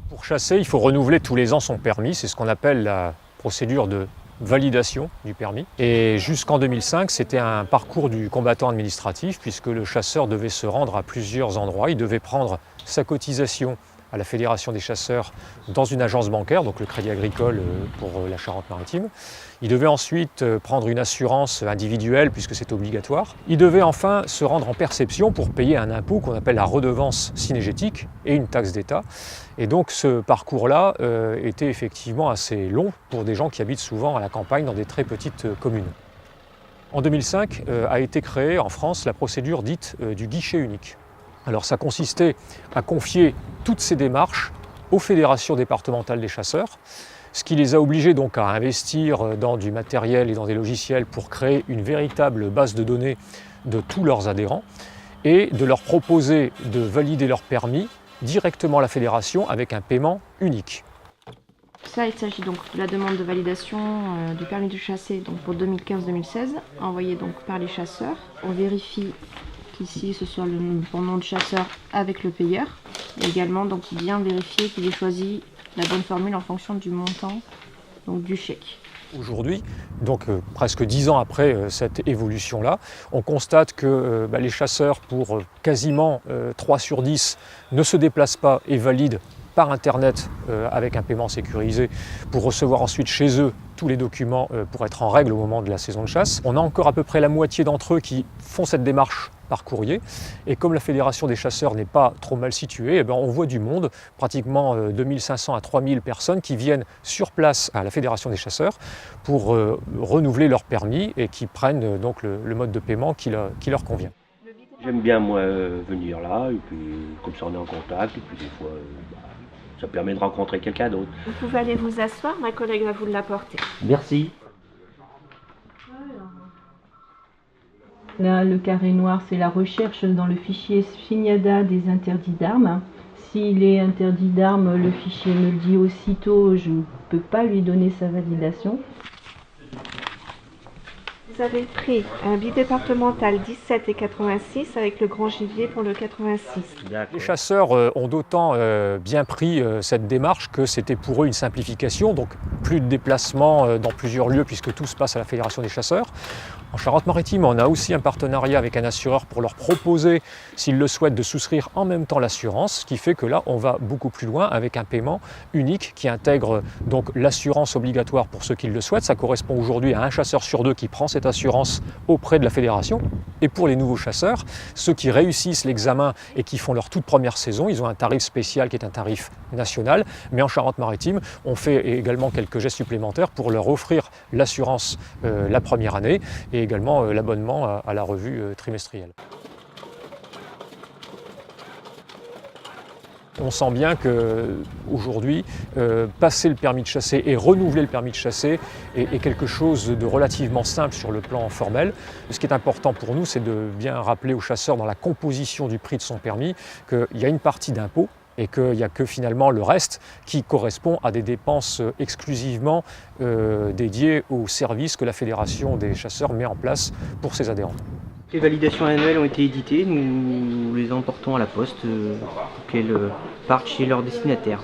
Pour chasser, il faut renouveler tous les ans son permis, c'est ce qu'on appelle la procédure de validation du permis. Et jusqu'en 2005, c'était un parcours du combattant administratif puisque le chasseur devait se rendre à plusieurs endroits. Il devait prendre sa cotisation à la Fédération des chasseurs dans une agence bancaire, donc le Crédit Agricole pour la Charente-Maritime. Il devait ensuite prendre une assurance individuelle puisque c'est obligatoire. Il devait enfin se rendre en perception pour payer un impôt qu'on appelle la redevance cynégétique et une taxe d'État. Et donc ce parcours-là était effectivement assez long pour des gens qui habitent souvent à la campagne dans des très petites communes. En 2005 a été créée en France la procédure dite du guichet unique. Alors ça consistait à confier toutes ces démarches aux fédérations départementales des chasseurs, ce qui les a obligés donc à investir dans du matériel et dans des logiciels pour créer une véritable base de données de tous leurs adhérents et de leur proposer de valider leur permis directement à la fédération avec un paiement unique. Ça, il s'agit donc de la demande de validation du permis de chasser donc pour 2015-2016, envoyée donc par les chasseurs. On vérifie qu'ici ce soit le bon nom de chasseur avec le payeur. Et également donc bien vérifier qu'il ait choisi la bonne formule en fonction du montant donc du chèque. Aujourd'hui, donc presque 10 ans après cette évolution-là, on constate que les chasseurs, pour quasiment 3 sur 10, ne se déplacent pas et valident par Internet avec un paiement sécurisé pour recevoir ensuite chez eux tous les documents pour être en règle au moment de la saison de chasse. On a encore à peu près la moitié d'entre eux qui font cette démarche par courrier. Et comme la Fédération des chasseurs n'est pas trop mal située, on voit du monde, pratiquement 2500 à 3000 personnes qui viennent sur place à la Fédération des chasseurs pour renouveler leur permis et qui prennent donc le mode de paiement qui leur convient. J'aime bien moi venir là, et puis comme ça on est en contact, et puis des fois ça permet de rencontrer quelqu'un d'autre. Vous pouvez aller vous asseoir, ma collègue va vous l'apporter. Merci. Là, le carré noir, c'est la recherche dans le fichier FINIADA des interdits d'armes. S'il est interdit d'armes, le fichier me le dit aussitôt, je ne peux pas lui donner sa validation. Vous avez pris un bidépartemental 17 et 86 avec le grand gibier pour le 86. Les chasseurs ont d'autant bien pris cette démarche que c'était pour eux une simplification, donc plus de déplacements dans plusieurs lieux puisque tout se passe à la Fédération des chasseurs. En Charente-Maritime, on a aussi un partenariat avec un assureur pour leur proposer, s'ils le souhaitent, de souscrire en même temps l'assurance, ce qui fait que là, on va beaucoup plus loin avec un paiement unique qui intègre donc l'assurance obligatoire pour ceux qui le souhaitent. Ça correspond aujourd'hui à un chasseur sur 2 qui prend cette assurance auprès de la fédération. Et pour les nouveaux chasseurs, ceux qui réussissent l'examen et qui font leur toute première saison, ils ont un tarif spécial qui est un tarif national. Mais en Charente-Maritime, on fait également quelques gestes supplémentaires pour leur offrir l'assurance la première année et également l'abonnement à la revue trimestrielle. On sent bien qu'aujourd'hui, passer le permis de chasser et renouveler le permis de chasser est quelque chose de relativement simple sur le plan formel. Ce qui est important pour nous, c'est de bien rappeler aux chasseurs dans la composition du prix de son permis qu'il y a une partie d'impôt et qu'il n'y a que finalement le reste qui correspond à des dépenses exclusivement dédiées aux services que la Fédération des chasseurs met en place pour ses adhérents. Les validations annuelles ont été éditées, nous les emportons à la poste pour qu'elles partent chez leur destinataire.